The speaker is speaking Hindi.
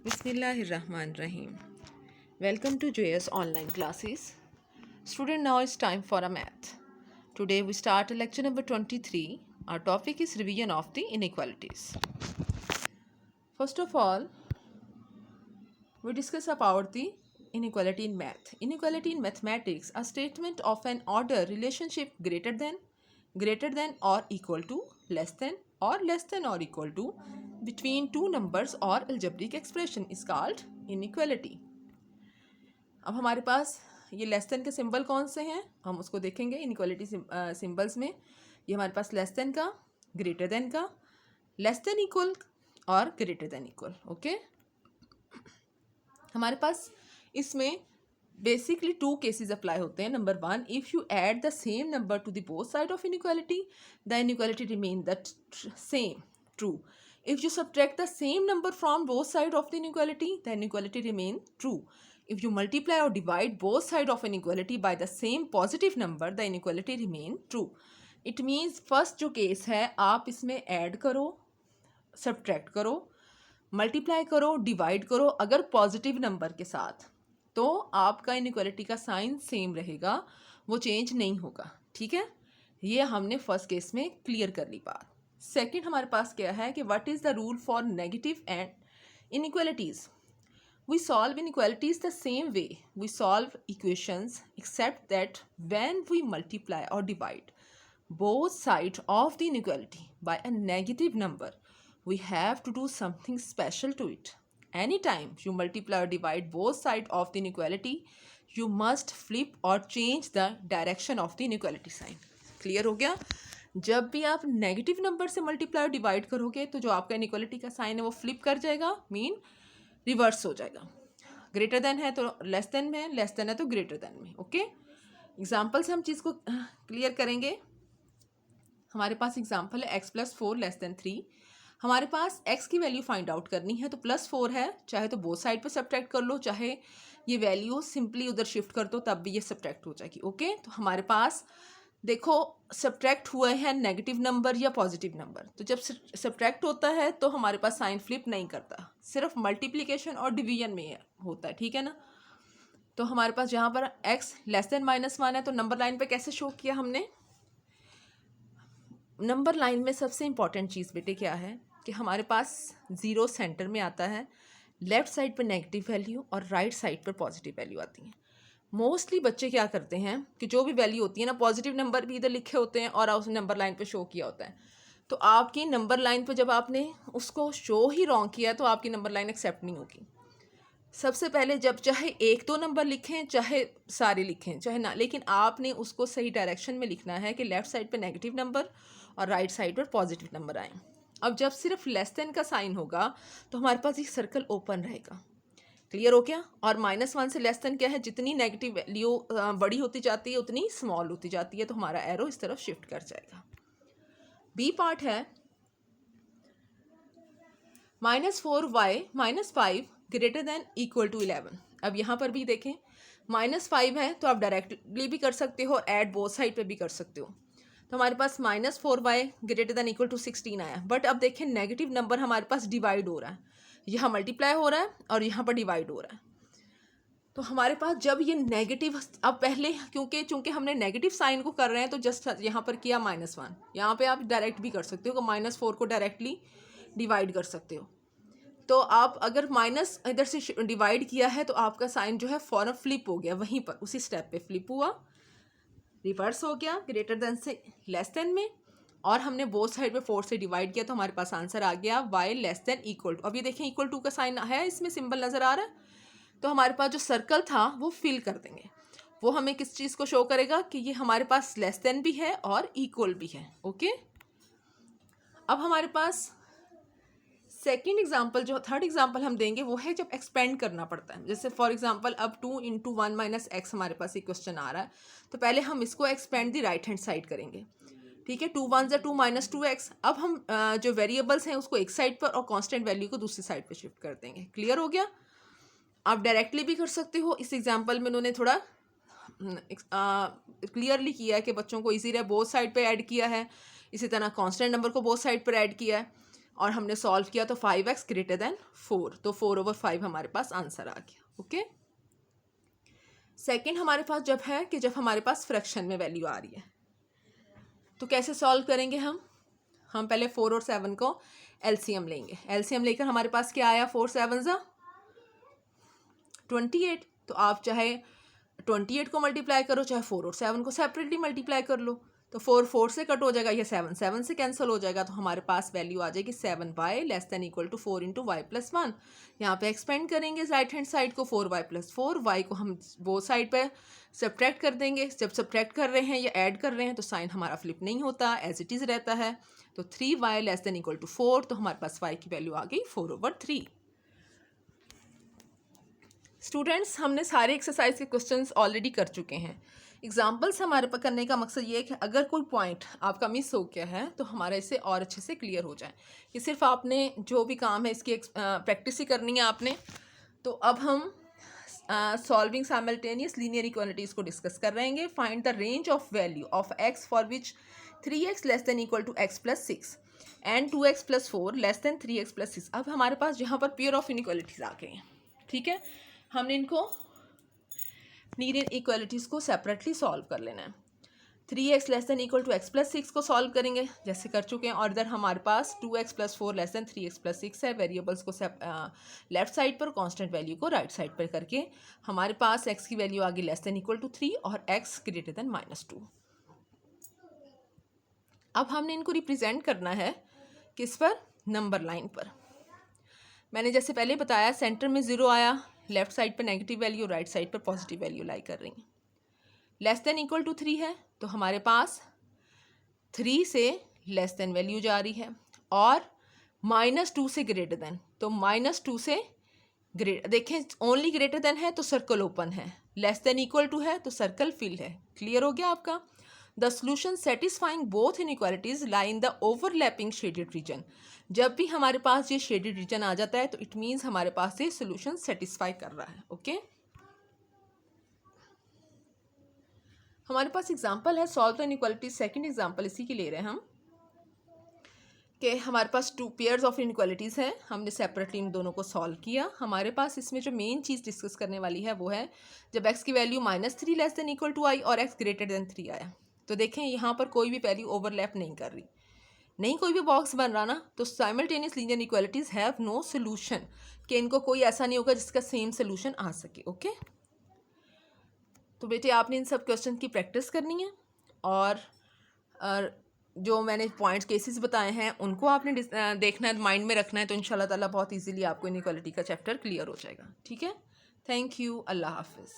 Bismillahirrahmanirrahim. Welcome to JS online classes. Student, now it's time for a math. Today we start lecture number 23. Our topic is revision of the inequalities. First of all, we discuss about the inequality in math. Inequality in mathematics, a statement of an order relationship greater than or equal to, less than or equal to, between two numbers or algebraic expression is called inequality. अब हमारे पास ये लेस देन के सिंबल कौन से हैं हम उसको देखेंगे इनइक्वालिटी सिंबल्स में। ये हमारे पास लेस देन का, ग्रेटर देन का, लेस देन इक्वल और ग्रेटर देन इक्वल। ओके, हमारे पास इसमें बेसिकली टू केसेस अप्लाई होते हैं। Number one, if you add the same number two the both side of inequality the inequality remain the same true. If you subtract the same number from both side of the inequality the inequality remain true. If you multiply or divide both sides of an equality by the same positive number, the inequality remain true. It means first जो केस है आप इसमें ऐड करो, सब्ट्रैक्ट करो, मल्टीप्लाई करो, डिवाइड करो अगर पॉजिटिव नंबर के साथ, तो आपका इनइक्वालिटी का साइन सेम रहेगा, वो चेंज नहीं होगा। ठीक है, ये हमने फर्स्ट केस में क्लियर कर ली बात। सेकेंड हमारे पास क्या है कि what is the rule for negative and inequalities. We solve inequalities the same way we solve equations, except that when we multiply or divide both sides of the inequality by a negative number, we have to do something special to it. Anytime you multiply or divide both sides of the inequality, you must flip or change the direction of the inequality sign. Clear हो गया? जब भी आप नेगेटिव नंबर से मल्टीप्लाई और डिवाइड करोगे तो जो आपका इनइक्वालिटी का साइन है वो फ्लिप कर जाएगा, मीन रिवर्स हो जाएगा। ग्रेटर देन है तो लेस देन में, लेस देन है तो ग्रेटर देन में। ओके, एग्जाम्पल से हम चीज़ को क्लियर करेंगे। हमारे पास एग्जाम्पल है x+4 < 3। हमारे पास x की वैल्यू फाइंड आउट करनी है तो +4 है, चाहे तो बोथ साइड पे सब्ट्रैक्ट कर लो, चाहे ये वैल्यू सिंपली उधर शिफ्ट कर दो तब भी ये सब्ट्रैक्ट हो जाएगी। ओके, तो हमारे पास देखो सब्ट्रैक्ट हुए हैं नेगेटिव नंबर या पॉजिटिव नंबर, तो जब सब्ट्रैक्ट होता है तो हमारे पास साइन फ्लिप नहीं करता, सिर्फ मल्टीप्लिकेशन और डिवीजन में होता है। ठीक है ना, तो हमारे पास यहाँ पर x <-1 है तो नंबर लाइन पे कैसे शो किया हमने। नंबर लाइन में सबसे इंपॉर्टेंट चीज़ बेटे क्या है कि हमारे पास 0 सेंटर में आता है, लेफ्ट साइड पर नेगेटिव वैल्यू और राइट साइड पर पॉजिटिव वैल्यू आती है। मोस्टली बच्चे क्या करते हैं कि जो भी वैल्यू होती है ना, पॉजिटिव नंबर भी इधर लिखे होते हैं और उस नंबर लाइन पे शो किया होता है, तो आपकी नंबर लाइन पे जब आपने उसको शो ही रॉन्ग किया तो आपकी नंबर लाइन एक्सेप्ट नहीं होगी। सबसे पहले जब चाहे 1-2 नंबर लिखें, चाहे सारे लिखें, चाहे ना, लेकिन आपने उसको सही डायरेक्शन में लिखना है कि लेफ़्ट साइड पर नेगेटिव नंबर और राइट साइड पर पॉजिटिव नंबर आए। अब जब सिर्फ लेस देन का साइन होगा तो हमारे पास एक सर्कल ओपन रहेगा। क्लियर हो गया? और -1 से लेस देन क्या है, जितनी नेगेटिव वैल्यू बड़ी होती जाती है उतनी स्मॉल होती जाती है, तो हमारा एरो इस तरफ शिफ्ट कर जाएगा। बी पार्ट है -4y -5 > 11। अब यहाँ पर भी देखें -5 है तो आप डायरेक्टली भी कर सकते हो, ऐड बोथ साइड पे भी कर सकते हो। तो हमारे पास -4y > 16 आया, बट अब देखें नेगेटिव नंबर हमारे पास डिवाइड हो रहा है, यहाँ मल्टीप्लाई हो रहा है और यहाँ पर डिवाइड हो रहा है। तो हमारे पास जब ये नेगेटिव, अब पहले चूंकि हमने नेगेटिव साइन को कर रहे हैं तो जस्ट यहाँ पर किया -1, यहाँ पे आप डायरेक्ट भी कर सकते हो, -4 को डायरेक्टली डिवाइड कर सकते हो। तो आप अगर माइनस इधर से डिवाइड किया है तो आपका साइन जो है फौरन फ्लिप हो गया, वहीं पर उसी स्टेप पे फ्लिप हुआ, रिवर्स हो गया ग्रेटर देन से लेस देन में, और हमने बोथ साइड पे 4 से डिवाइड किया तो हमारे पास आंसर आ गया y <= अब ये देखें इक्वल टू का साइन है, इसमें सिंबल नज़र आ रहा है, तो हमारे पास जो सर्कल था वो फिल कर देंगे। वो हमें किस चीज़ को शो करेगा कि ये हमारे पास लेस देन भी है और इक्वल भी है। ओके, अब हमारे पास सेकेंड एग्जाम्पल, जो थर्ड एग्जाम्पल हम देंगे वो है जब एक्सपेंड करना पड़ता है। जैसे फॉर एग्जाम्पल अब 2 × 1 - x हमारे पास एक क्वेश्चन आ रहा है, तो पहले हम इसको एक्सपेंड दी राइट हैंड साइड करेंगे। ठीक है, 2 × 1 = 2 - 2x। अब हम जो वेरिएबल्स हैं उसको एक साइड पर और कांस्टेंट वैल्यू को दूसरी साइड पर शिफ्ट कर देंगे। क्लियर हो गया? आप डायरेक्टली भी कर सकते हो, इस एग्जाम्पल में उन्होंने थोड़ा क्लियरली किया है कि बच्चों को इजी रहे, बोथ साइड पे ऐड किया है, इसी तरह कांस्टेंट नंबर को बोथ साइड पर ऐड किया है। और हमने सॉल्व किया तो 5x ग्रेटर देन 4, तो 4/5 हमारे पास आंसर आ गया। ओके, सेकेंड हमारे पास जब है कि जब हमारे पास फ्रैक्शन में वैल्यू आ रही है, तो कैसे सॉल्व करेंगे हम पहले 4 और 7 को एलसीएम लेंगे। एलसीएम लेकर हमारे पास क्या आया, 4 7 28। तो आप चाहे 28 को मल्टीप्लाई करो, चाहे 4 और 7 को सेपरेटली मल्टीप्लाई कर लो, तो 4 4 से कट हो जाएगा, ये 7 7 से कैंसिल हो जाएगा, तो हमारे पास वैल्यू आ जाएगी 7y less than equal to 4 into y plus 1। यहाँ पे एक्सपेंड करेंगे राइट हैंड साइड को, 4y प्लस 4, वाई को हम वो साइड पे सब्ट्रैक्ट कर देंगे। जब सब्ट्रैक्ट कर रहे हैं या ऐड कर रहे हैं तो साइन हमारा फ्लिप नहीं होता, एज इट इज़ रहता है। तो 3y less than equal to 4, तो हमारे पास y की वैल्यू आ गई 4/3। स्टूडेंट्स, हमने सारे एक्सरसाइज के क्वेश्चंस ऑलरेडी कर चुके हैं। एग्जाम्पल्स हमारे पर करने का मकसद ये है कि अगर कोई पॉइंट आपका मिस हो गया है तो हमारा इससे और अच्छे से क्लियर हो जाए। ये सिर्फ आपने जो भी काम है इसकी प्रैक्टिस ही करनी है आपने। तो अब हम सॉल्विंग साइमल्टेनियस लीनियर इक्वालिटीज़ को डिस्कस कर रहे हैं। Find the range of value of x for which 3x less than equal to x plus 6 and 2x plus 4 less than 3x plus 6। अब हमारे पास यहाँ पर पेयर ऑफ इनइक्वालिटीज़ आ गए हैं, ठीक है। हमने इनको लीनियर इक्वालिटीज़ को सेपरेटली सॉल्व कर लेना है। 3x less than equal to x plus 6 को सॉल्व करेंगे जैसे कर चुके हैं, और इधर हमारे पास 2x plus 4 less than 3x plus 6 है। वेरिएबल्स को लेफ्ट साइड पर, कांस्टेंट वैल्यू को राइट साइड पर करके हमारे पास x की वैल्यू आ गई लेस देन इक्वल टू 3 और x ग्रेटर देन -2। अब हमने इनको रिप्रेजेंट करना है किस पर, नंबर लाइन पर। मैंने जैसे पहले बताया सेंटर में 0 आया, लेफ्ट साइड पर नेगेटिव वैल्यू, राइट साइड पर पॉजिटिव वैल्यू लाई कर रही है। लेस देन इक्वल टू 3 है तो हमारे पास 3 से लेस देन वैल्यू जा रही है, और -2 से ग्रेटर देन, तो -2 से ग्रेटर, देखें ओनली ग्रेटर देन है तो सर्कल ओपन है, लेस देन इक्वल टू है तो सर्कल फिल है। क्लियर हो गया आपका। The solution satisfying both inequalities lie in the overlapping shaded region. जब भी हमारे पास ये शेडेड रीजन आ जाता है तो इट मीन्स हमारे पास ये सोल्यूशन सेटिस्फाई कर रहा है। ओके, हमारे पास एग्जांपल है solve the inequality. Second example इसी के ले रहे हैं हम कि हमारे पास 2 पेयर्स ऑफ इनइक्वालिटीज़ हैं, हमने सेपरेटली इन दोनों को सॉल्व किया। हमारे पास इसमें जो मेन चीज़ डिस्कस करने वाली है वो है जब x की value -3 less than equal to i और x ग्रेटर देन 3 आया, तो देखें यहाँ पर कोई भी वैल्यू ओवरलैप नहीं कर रही, नहीं कोई भी बॉक्स बन रहा ना, तो simultaneous linear equalities have no solution, कि इनको कोई ऐसा नहीं होगा जिसका सेम सोल्यूशन आ सके। ओके, तो बेटे आपने इन सब क्वेश्चन की प्रैक्टिस करनी है, और जो मैंने पॉइंट्स केसेस बताए हैं उनको आपने देखना है, माइंड में रखना है, तो इंशाल्लाह ताला बहुत इजीली आपको इनइक्वालिटी का चैप्टर क्लियर हो जाएगा। ठीक है, थैंक यू, अल्लाह हाफिज़।